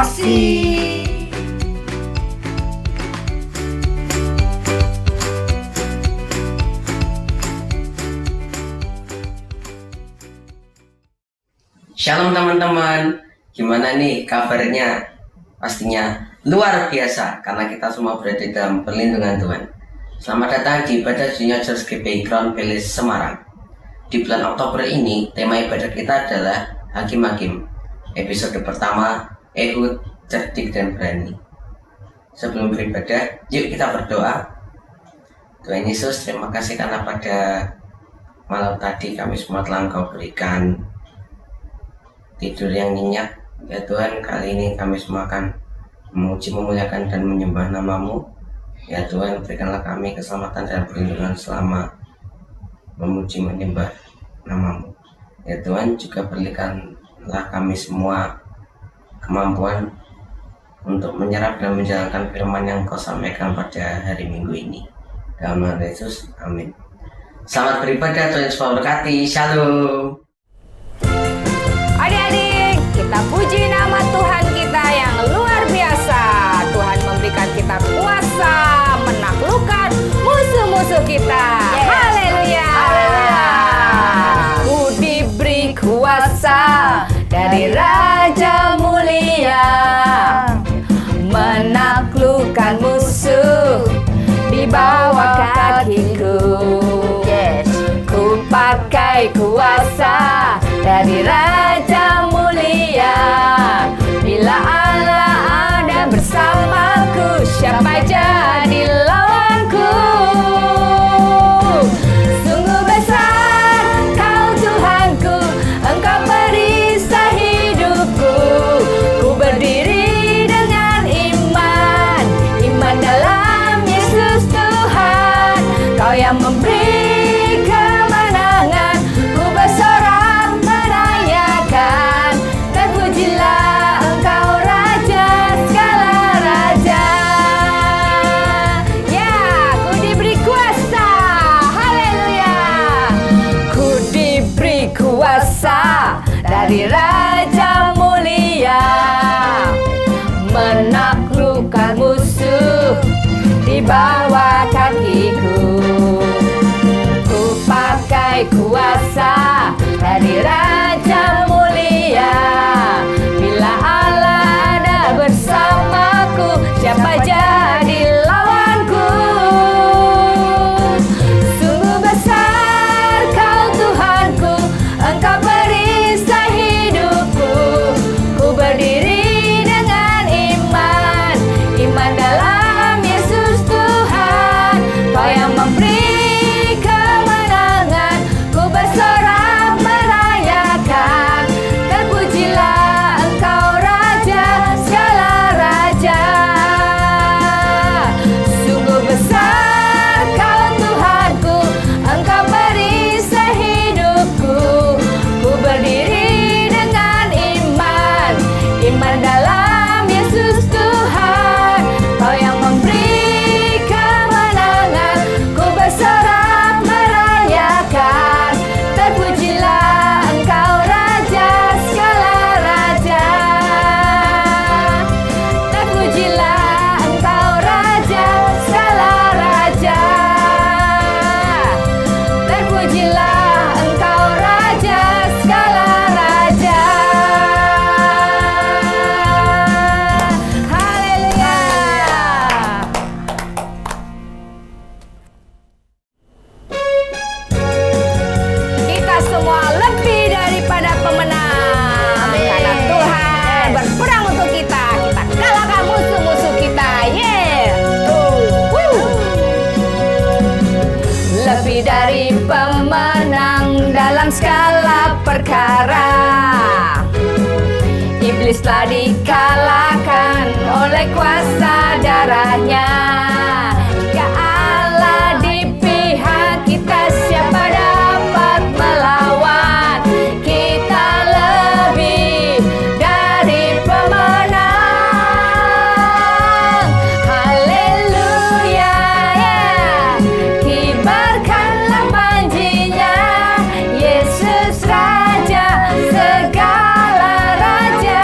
kasih. Shalom teman-teman, gimana nih kabarnya? Pastinya luar biasa karena kita semua berada dalam perlindungan Tuhan. Selamat datang di ibadah Junior Church GPI Crown Palace Semarang. Di bulan Oktober ini, tema ibadah kita adalah Hakim-Hakim. Episode pertama, Ehud, Cerdik dan Berani. Sebelum beribadah, yuk kita berdoa. Tuhan Yesus, terima kasih karena pada malam tadi kami semua telah Engkau berikan tidur yang nyenyak. Ya Tuhan, kali ini kami semua akan memuji, memuliakan dan menyembah nama-Mu. Ya Tuhan, berikanlah kami keselamatan dan perlindungan selama memuji, menyembah nama-Mu. Ya Tuhan, juga berikanlah kami semua kemampuan untuk menyerap dan menjalankan firman yang Kau sampaikan pada hari Minggu ini. Dalam nama Yesus, amin. Selamat beribadah, Tuhan Yesus memberkati. Shalom. Adik-adik, kita puji nama Tuhan kita yang luar biasa. Tuhan memberikan kita kuasa menaklukkan musuh-musuh kita. Yes. Haleluya. Ku diberi kuasa dari Raja Mulia, menaklukkan musuh di bawah kakiku. Yes. Ku pakai kuasa dari Raja Mulia. Bila Allah ada bersamaku, siapa jadi lawanku? Sungguh besar Kau Tuhanku, Engkau perisai hidupku. Ku berdiri dengan iman, iman dalam Yesus Tuhan. Kau yang memberi dari Raja Mulia, menaklukkan musuh di bawah kakiku. Ku pakai kuasa dari Raja Mulia. Bila Allah ada bersamaku, siapa jadi lawanku? Sungguh besar Kau Tuhanku, Engkau perisai hidupku. Ku berdiri dengan iman, iman dalam Yesus Tuhan. Kau yang memberi kemenangan, ku bersorak merayakan. Terpujilah Engkau Raja segala raja. Sungguh besar Kau Tuhanku, Engkau perisai hidupku. Ku berdiri dengan iman, iman dalam Yesus Tuhan. Kau yang memberi kemenangan, ku bersorak merayakan. Terpujilah Engkau Raja segala raja. Terpujilah Engkau Raja segala raja. Terpujilah Engkau Raja segala raja. Haleluya. Kita semua lebih daripada pemenang. Karena Tuhan berperang untuk kita. Kita kalahkan musuh-musuh kita. Yeah. Lebih dari pemenang dalam segala perkara. Iblis telah dikalahkan oleh kuasa darahnya. Jika Allah di pihak kita, siapa dapat melawan? Kita lebih dari pemenang. Haleluya, ya. Kibarkanlah panjinya, Yesus Raja segala raja.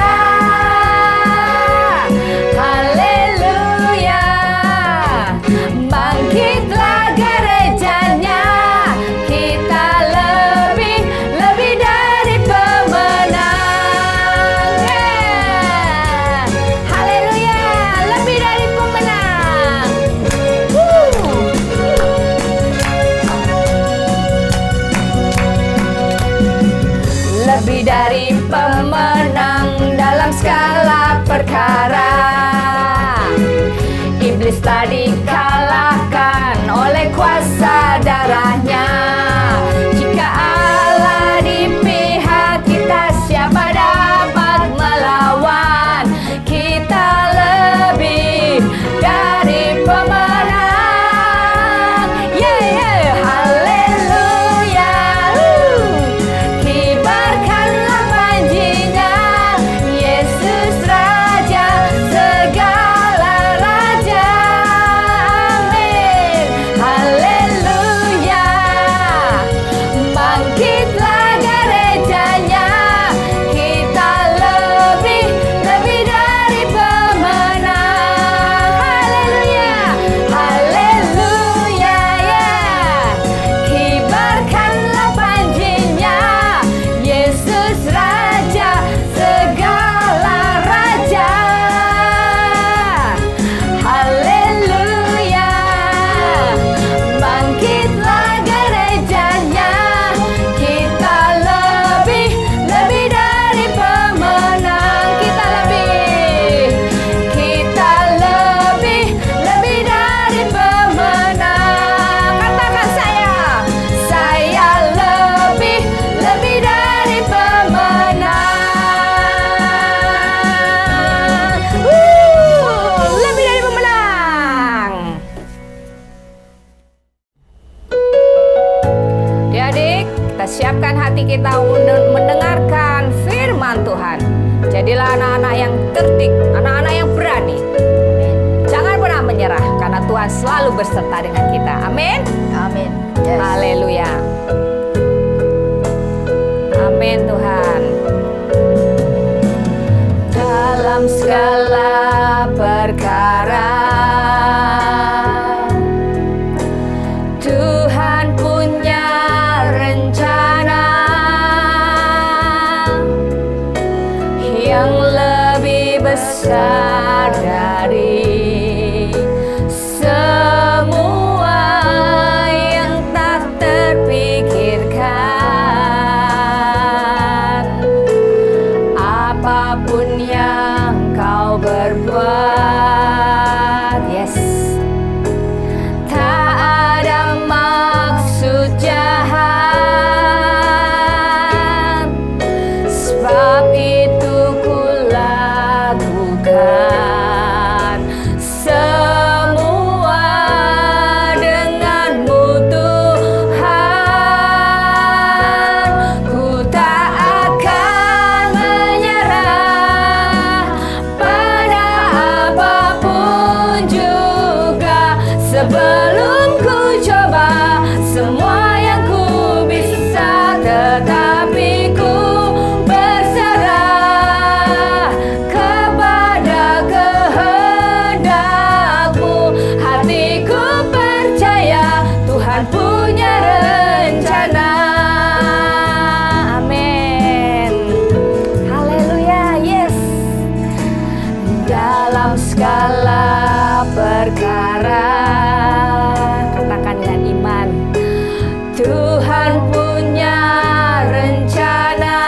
lebih dari pemenang dalam segala perkara. Iblis telah dikalahkan oleh kuasa darahnya. Jika Allah di pihak kita, siapa dapat melawan? Kita lebih dari pemenang. Haleluya. Kibarkanlah panjinya, Yesus Raja segala raja. Amin. Haleluya. Bangkitlah gerejanya, kita lebih dari pemenang. Haleluya. Haleluya. Kibarkanlah panjinya, Yesus Raja segala raja. Haleluya. Bangkitlah gerejanya, kita lebih dari pemenang. Kita lebih dari pemenang. Katakan saya lebih dari pemenang. Lebih dari pemenang. Adik-adik, kita siapkan hati kita untuk mendengarkan firman Tuhan. Jadilah anak-anak yang terdik, anak-anak yang berani. Jangan pernah menyerah, karena Tuhan selalu berserta dengan kita. Amin. Amin. Yes. Haleluya. Amin Tuhan. Dalam segala perkara Tuhan punya rencana yang lebih besar dari semua yang tak terpikirkan. Apapun yang kau berbuat, yes, tak ada maksud jahat. Sebab itu ku lakukan semua denganmu Tuhan. Ku tak akan menyerah pada apapun juga, sebelum ku coba semua yang ku bisa, tetapi ku berserah kepada kehendakmu. Hatiku percaya Tuhan punya rencana. Amin. Haleluya. Yes. Dalam segala perkara, katakan dengan iman, Tuhan punya rencana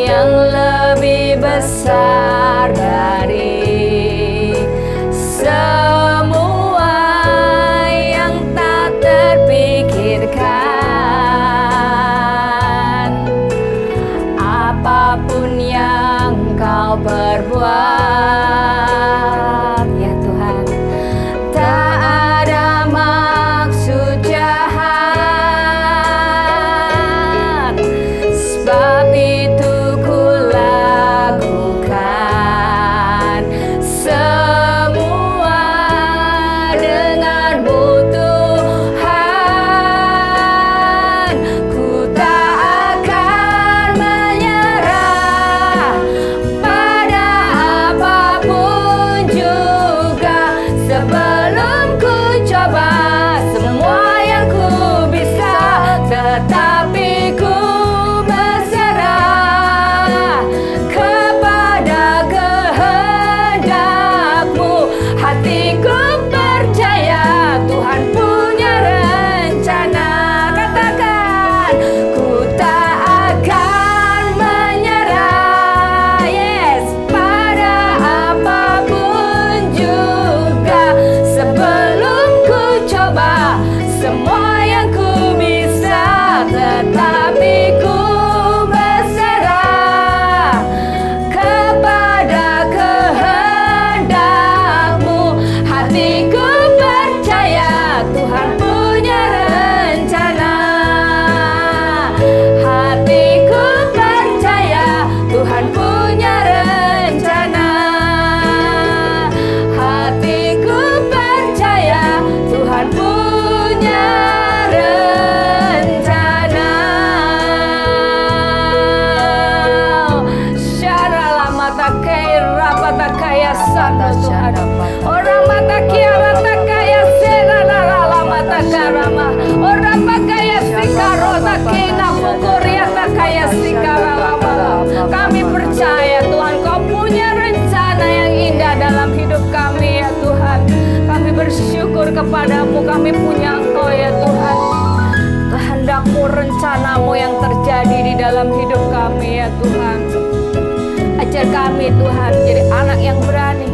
yang lebih besar dari semua yang tak terpikirkan. Apapun yang kau perbuat, ya Tuhan, tak ada maksud punya rencana. Syarala mata kaya rapata kaya santa Tuhan. Orang mata kiara takaya serala mata karama. Orang pakaya sikarota kena pukuria takaya sikarama. Kami percaya Tuhan, Kau punya rencana yang indah dalam hidup kami ya Tuhan. Kami bersyukur kepadamu, kami punya Engkau ya Tuhan. Kehendak-Mu, rencana-Mu yang terjadi di dalam hidup kami ya Tuhan. Ajar kami Tuhan jadi anak yang berani.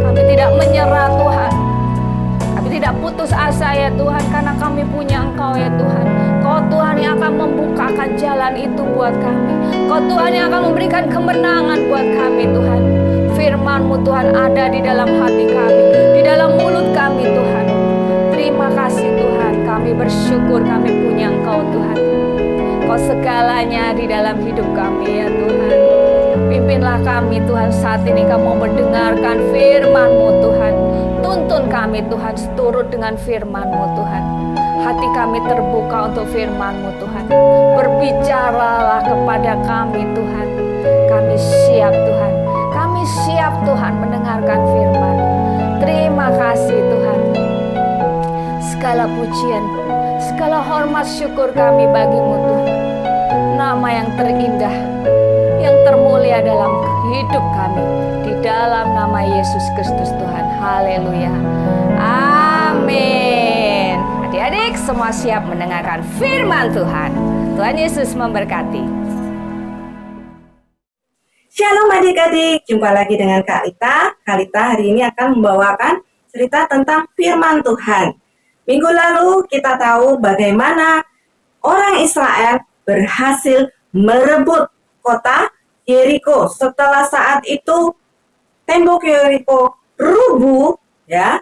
Kami tidak menyerah Tuhan. Kami tidak putus asa ya Tuhan, karena kami punya Engkau ya Tuhan. Kau Tuhan yang akan membukakan jalan itu buat kami. Kau Tuhan yang akan memberikan kemenangan buat kami Tuhan. Firman-Mu Tuhan ada di dalam hati kami, di dalam mulut kami Tuhan. Terima kasih Tuhan, kami bersyukur kami punya Engkau Tuhan. Kau segalanya di dalam hidup kami ya Tuhan. Pimpinlah kami Tuhan saat ini, kami mau mendengarkan firman-Mu Tuhan. Tuntun kami Tuhan seturut dengan firman-Mu Tuhan. Hati kami terbuka untuk firman-Mu Tuhan. Berbicaralah kepada kami Tuhan. Kami siap Tuhan. Kami siap Tuhan mendengarkan firman. Terima kasih Tuhan. Segala pujian, segala hormat syukur kami bagi-Mu Tuhan. Nama yang terindah, yang termulia dalam hidup kami, di dalam nama Yesus Kristus Tuhan. Haleluya. Amin. Adik-adik semua siap mendengarkan firman Tuhan. Tuhan Yesus memberkati. Shalom adik-adik, jumpa lagi dengan Kak Lita. Kak Lita hari ini akan membawakan cerita tentang firman Tuhan. Minggu lalu kita tahu bagaimana orang Israel berhasil merebut kota Yeriko. Setelah saat itu tembok Yeriko rubuh, ya.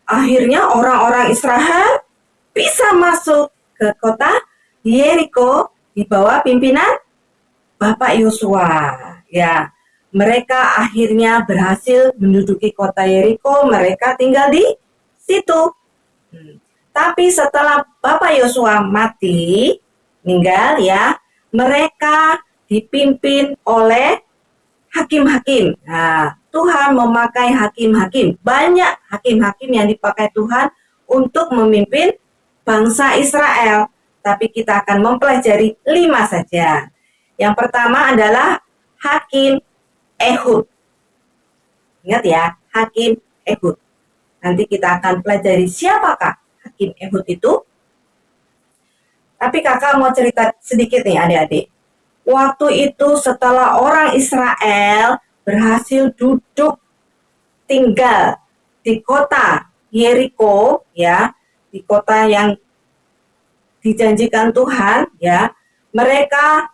Akhirnya orang-orang Israel bisa masuk ke kota Yeriko di bawah pimpinan Bapak Yosua. Ya, mereka akhirnya berhasil menduduki kota Yeriko. Mereka tinggal di situ. Tapi setelah Bapak Yosua mati, meninggal ya, mereka dipimpin oleh hakim-hakim. Nah, Tuhan memakai hakim-hakim. Banyak hakim-hakim yang dipakai Tuhan untuk memimpin bangsa Israel. Tapi kita akan mempelajari 5 saja. Yang pertama adalah Hakim Ehud. Ingat ya, Hakim Ehud. Nanti kita akan pelajari siapakah Hakim Ehud itu. Tapi kakak mau cerita sedikit nih adik-adik. Waktu itu setelah orang Israel berhasil duduk tinggal di kota Yeriko, ya, di kota yang dijanjikan Tuhan, ya, mereka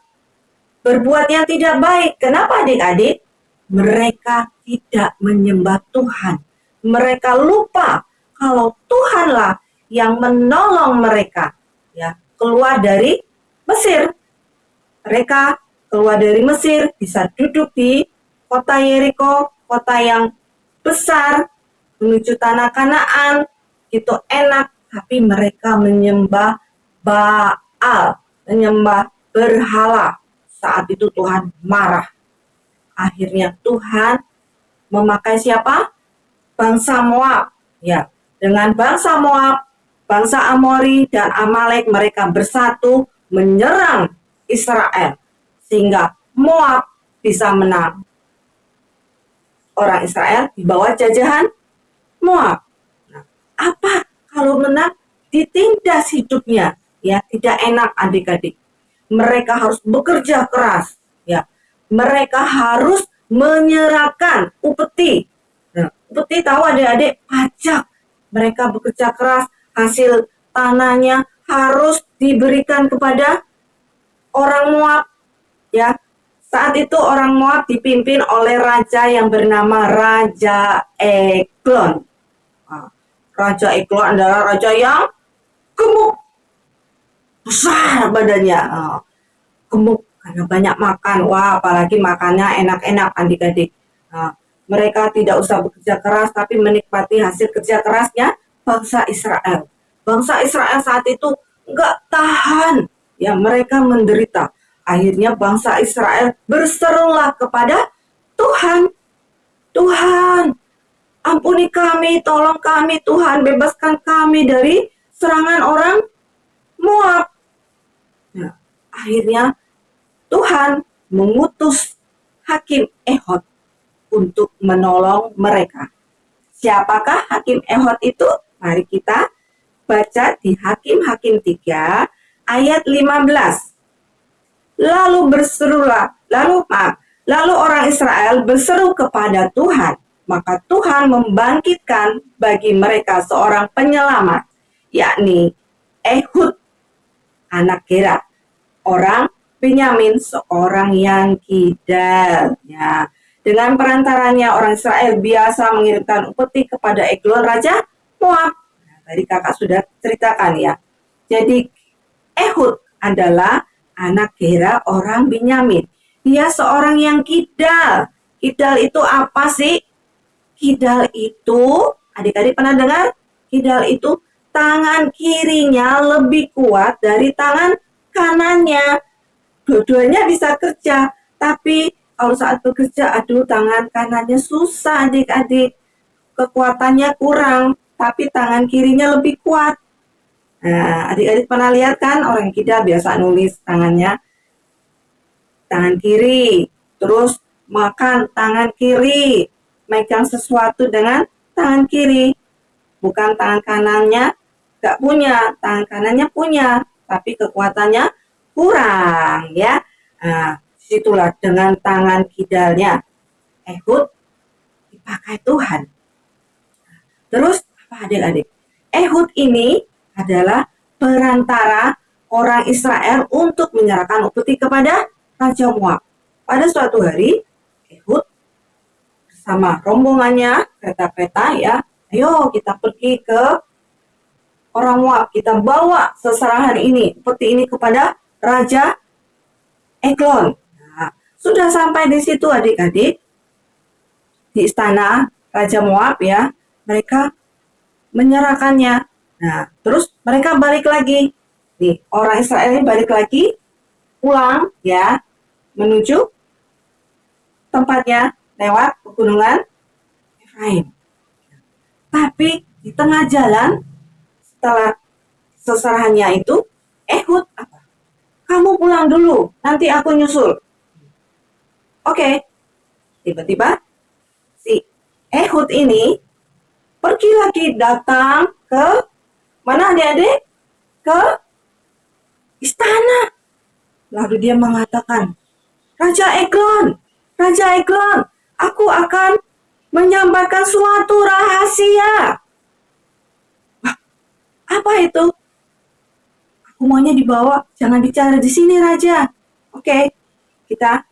berbuat yang tidak baik. Kenapa adik-adik? Mereka tidak menyembah Tuhan. Mereka lupa kalau Tuhanlah yang menolong mereka, ya, keluar dari Mesir. Mereka keluar dari Mesir, bisa duduk di kota Yeriko, kota yang besar, menuju tanah Kanaan, itu enak, tapi mereka menyembah Baal, menyembah berhala. Saat itu Tuhan marah. Akhirnya Tuhan memakai siapa? Bangsa Moab. Ya, dengan bangsa Moab, bangsa Amori dan Amalek mereka bersatu menyerang Israel. Sehingga Moab bisa menang. Orang Israel di bawah jajahan Moab. Nah, apa kalau menang? Ditindas hidupnya. Ya, tidak enak adik-adik. Mereka harus bekerja keras, ya. Mereka harus menyerahkan upeti. Nah, upeti tahu adik-adik, pajak. Mereka bekerja keras, hasil tanahnya harus diberikan kepada orang Moab, ya. Saat itu orang Moab dipimpin oleh raja yang bernama Raja Eglon. Nah, Raja Eglon adalah raja yang gemuk, besar badannya, gemuk karena banyak makan. Wah, apalagi makannya enak-enak adik-adik. Mereka tidak usah bekerja keras, tapi menikmati hasil kerja kerasnya bangsa Israel. bangsa Israel saat itu nggak tahan. Ya, mereka menderita. Akhirnya bangsa Israel berserulah kepada Tuhan. Tuhan, ampuni kami, tolong kami Tuhan, bebaskan kami dari serangan orang Moab. Nah, akhirnya Tuhan mengutus Hakim Ehud untuk menolong mereka. Siapakah Hakim Ehud itu? Mari kita baca di Hakim-Hakim 3 ayat 15. Lalu orang Israel berseru kepada Tuhan, maka Tuhan membangkitkan bagi mereka seorang penyelamat, yakni Ehud, anak Gera, orang Benyamin, seorang yang kidal. Ya. Dengan perantaranya orang Israel biasa mengirimkan upeti kepada Eglon, raja Moab. Nah, tadi kakak sudah ceritakan ya. Jadi Ehud adalah anak Gera, orang Benyamin. Dia seorang yang kidal. Kidal itu apa sih? Kidal itu, adik-adik pernah dengar? Kidal itu tangan kirinya lebih kuat dari tangan kanannya. Dua-duanya bisa kerja, tapi kalau saat bekerja, tangan kanannya susah adik-adik. Kekuatannya kurang, tapi tangan kirinya lebih kuat. Nah, adik-adik pernah lihat kan orang kidal biasa nulis tangan kiri, terus makan tangan kiri, megang sesuatu dengan tangan kiri. Bukan tangan kanannya nggak punya, tangan kanannya punya, tapi kekuatannya kurang ya. Nah, situlah dengan tangan kidalnya Ehud dipakai Tuhan. Terus apa adik-adik? Ehud ini adalah perantara orang Israel untuk menyerahkan upeti kepada Raja Moab. Pada suatu hari, Ehud bersama rombongannya, kereta-kereta ya, ayo kita pergi ke orang Moab, kita bawa seserahan ini, upeti ini kepada Raja Eglon. Nah, sudah sampai di situ adik-adik, di istana Raja Moab ya, mereka menyerahkannya. Nah, terus mereka balik lagi. Nih, orang Israel ini balik lagi, pulang ya, menuju tempatnya lewat pegunungan Efraim. Tapi di tengah jalan, setelah seserahannya itu, Ehud apa? Kamu pulang dulu, nanti aku nyusul. Oke. Tiba-tiba si Ehud ini pergi lagi datang ke mana adik-adik? Ke istana. Lalu dia mengatakan, Raja Eglon, aku akan menyampaikan suatu rahasia. Wah, apa itu? Aku maunya dibawa, jangan bicara di sini Raja. Oke, kita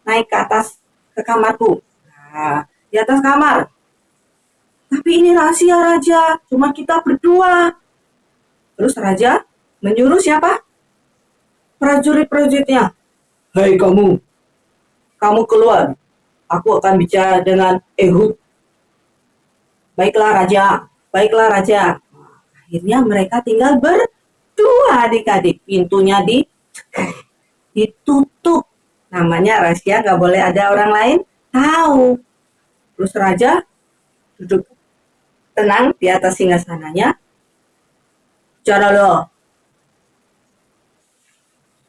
naik ke atas, ke kamarku. Nah, di atas kamar. Tapi ini rahasia Raja, cuma kita berdua. Terus Raja menyuruh siapa? Prajurit-prajuritnya. Hei kamu keluar. Aku akan bicara dengan Ehud. Baiklah Raja. Akhirnya mereka tinggal berdua adik-adik. Pintunya ditutup. Namanya rahasia, gak boleh ada orang lain tahu. Terus Raja duduk tenang di atas singgasananya. Bicara loh.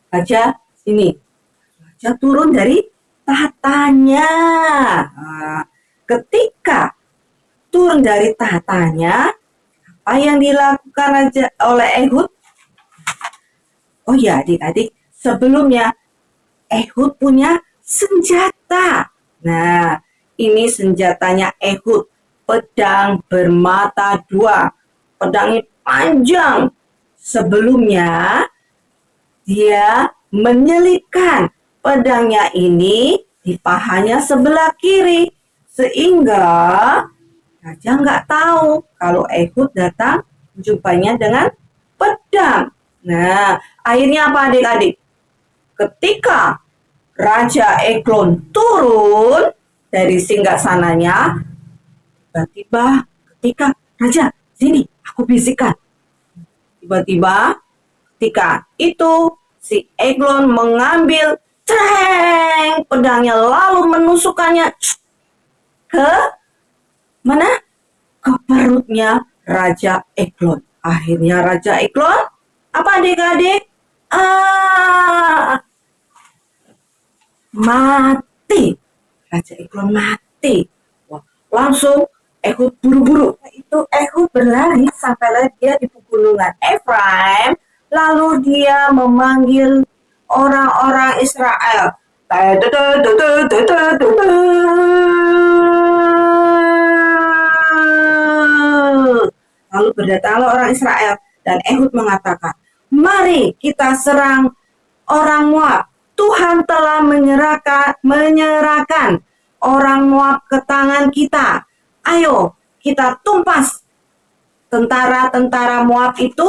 Raja, sini. Raja turun dari tahtanya. Nah, ketika turun dari tahtanya, apa yang dilakukan Raja oleh Ehud? Oh ya adik-adik, sebelumnya Ehud punya senjata. Nah, ini senjatanya Ehud. Pedang bermata dua. Pedangnya panjang. Sebelumnya dia menyelipkan pedangnya ini di pahanya sebelah kiri, sehingga Raja nggak tahu kalau Ehud datang menjumpainya dengan pedang. Nah, akhirnya apa adik-adik? Ketika Raja Eglon turun dari singgasananya, tiba-tiba ketika Raja, sini aku bisikkan. Tiba-tiba ketika itu si Eglon mengambil pedangnya lalu menusukkannya ke mana? Ke perutnya Raja Eglon. Akhirnya Raja Eglon, apa adik-adik? Mati. Raja Eglon mati. Wah, langsung Ehud buru-buru. Itu Ehud berlari sampai dia di pegunungan Efraim. Lalu dia memanggil orang-orang Israel. Lalu berdatanglah orang Israel dan Ehud mengatakan, mari kita serang orang Moab. Tuhan telah menyerahkan orang Moab ke tangan kita. Ayo kita tumpas. Tentara-tentara Moab itu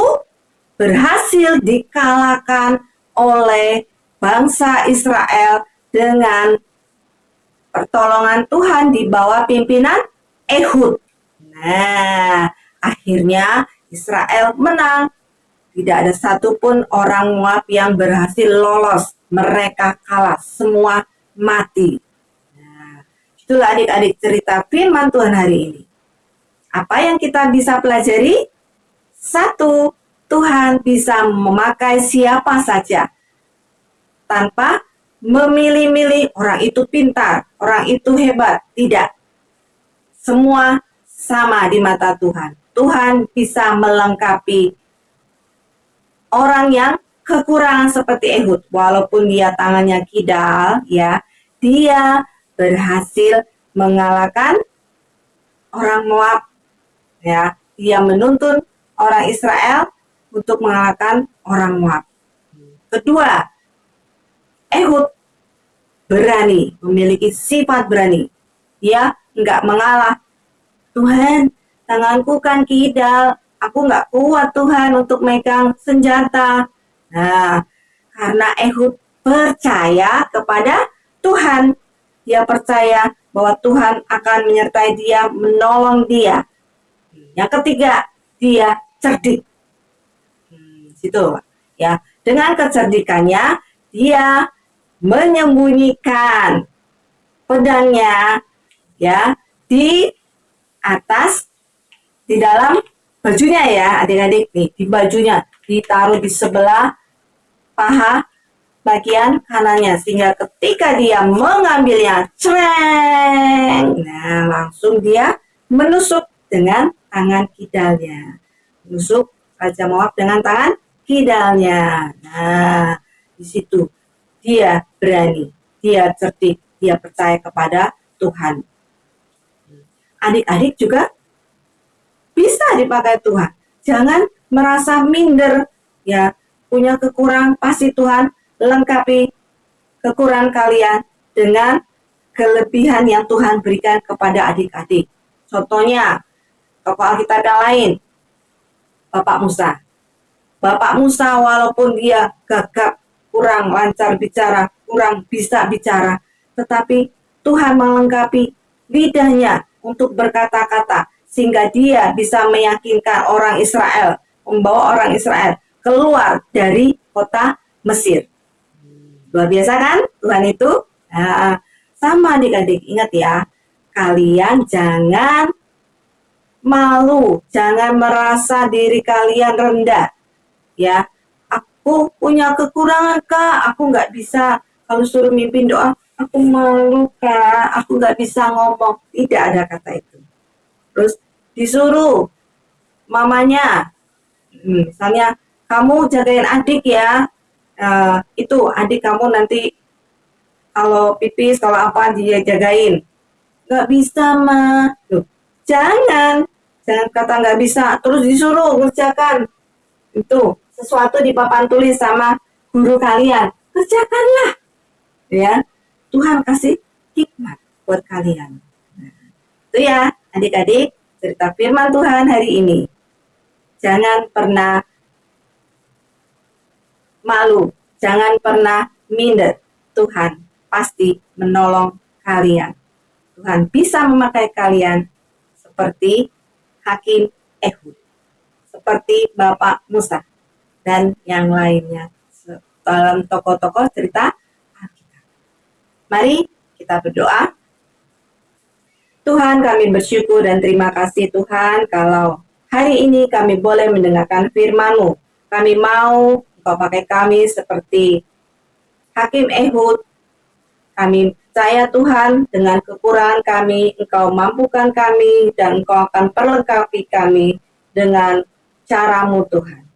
berhasil dikalahkan oleh bangsa Israel dengan pertolongan Tuhan di bawah pimpinan Ehud. Nah, akhirnya Israel menang. Tidak ada satupun orang Moab yang berhasil lolos. Mereka kalah, semua mati. Nah, itulah adik-adik cerita firman Tuhan hari ini. Apa yang kita bisa pelajari? Satu, Tuhan bisa memakai siapa saja tanpa memilih-milih orang itu pintar, orang itu hebat. Tidak. Semua sama di mata Tuhan. Tuhan bisa melengkapi orang yang kekurangan seperti Ehud. Walaupun dia tangannya kidal, ya, dia berhasil mengalahkan orang Moab. Ya, dia menuntun orang Israel untuk mengalahkan orang Moab. Kedua, Ehud berani, memiliki sifat berani. Dia enggak mengalah. Tuhan, tanganku kan kidal, aku enggak kuat Tuhan untuk megang senjata. Nah, karena Ehud percaya kepada Tuhan, dia percaya bahwa Tuhan akan menyertai dia, menolong dia. Yang ketiga, dia cerdik. Situ, ya. Dengan kecerdikannya, dia menyembunyikan pedangnya, ya, di atas, di dalam bajunya, ya, adik-adik, nih, di bajunya, ditaruh di sebelah paha bagian kanannya, sehingga ketika dia mengambilnya, nah, langsung dia menusuk dengan tangan kidalnya. Menusuk Raja Moab dengan tangan kidalnya. Nah, di situ dia berani, dia cerdik, dia percaya kepada Tuhan. Adik-adik juga bisa dipakai Tuhan. Jangan merasa minder, ya, punya kekurangan, pasti Tuhan lengkapi kekurangan kalian dengan kelebihan yang Tuhan berikan kepada adik-adik. Contohnya, tokoh Alkitab yang lain, Bapak Musa. Bapak Musa walaupun dia gagap, kurang lancar bicara, kurang bisa bicara, tetapi Tuhan melengkapi lidahnya untuk berkata-kata, sehingga dia bisa meyakinkan orang Israel, membawa orang Israel keluar dari kota Mesir. Luar biasa kan Tuhan itu? Nah, sama adik-adik, ingat ya, kalian jangan malu, jangan merasa diri kalian rendah. Ya, aku punya kekurangan Kak, aku nggak bisa, kalau suruh mimpin doa, aku malu Kak, aku nggak bisa ngomong. Tidak ada kata itu. Terus disuruh mamanya, misalnya kamu jagain adik ya, itu adik kamu nanti kalau pipis, kalau apa dia jagain. Nggak bisa mah, jangan kata nggak bisa, terus disuruh kerjakan itu sesuatu di papan tulis sama guru kalian, kerjakanlah, ya. Tuhan kasih hikmat buat kalian. Nah, itu ya adik-adik cerita firman Tuhan hari ini. Jangan pernah malu, jangan pernah minder. Tuhan pasti menolong kalian. Tuhan bisa memakai kalian seperti Hakim Ehud, seperti Bapak Musa dan yang lainnya dalam tokoh-tokoh cerita Alkitab. Mari kita berdoa. Tuhan, kami bersyukur dan terima kasih Tuhan kalau hari ini kami boleh mendengarkan firman-Mu. Kami mau Engkau pakai kami seperti Hakim Ehud. Kami percaya Tuhan dengan kekurangan kami, Engkau mampukan kami dan Engkau akan perlengkapi kami dengan cara-Mu Tuhan.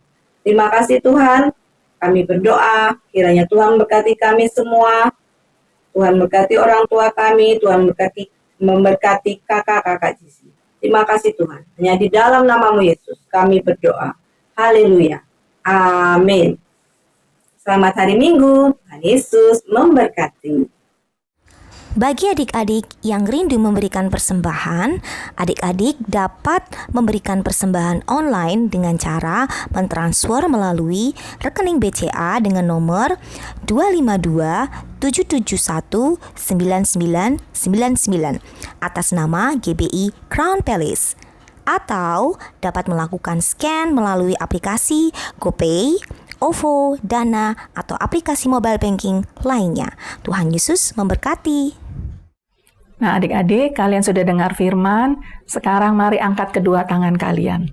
Terima kasih Tuhan, kami berdoa kiranya Tuhan berkati kami semua. Tuhan berkati orang tua kami, Tuhan memberkati kakak-kakak Jisi. Terima kasih Tuhan. Hanya di dalam nama-Mu Yesus kami berdoa. Haleluya. Amin. Selamat hari Minggu. Tuhan Yesus memberkati. Bagi adik-adik yang rindu memberikan persembahan, adik-adik dapat memberikan persembahan online dengan cara mentransfer melalui rekening BCA dengan nomor 252-771-9999 atas nama GBI Crown Palace, atau dapat melakukan scan melalui aplikasi GoPay, OVO, Dana, atau aplikasi mobile banking lainnya. Tuhan Yesus memberkati. Nah, adik-adik, kalian sudah dengar firman. Sekarang mari angkat kedua tangan kalian.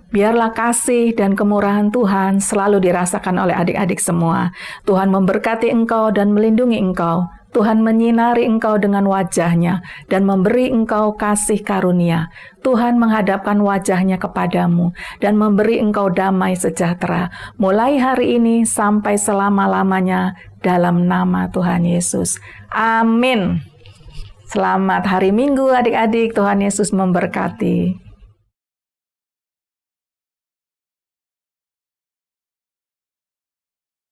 Biarlah kasih dan kemurahan Tuhan selalu dirasakan oleh adik-adik semua. Tuhan memberkati engkau dan melindungi engkau. Tuhan menyinari engkau dengan wajah-Nya dan memberi engkau kasih karunia. Tuhan menghadapkan wajah-Nya kepadamu dan memberi engkau damai sejahtera. Mulai hari ini sampai selama-lamanya dalam nama Tuhan Yesus. Amin. Selamat hari Minggu adik-adik, Tuhan Yesus memberkati.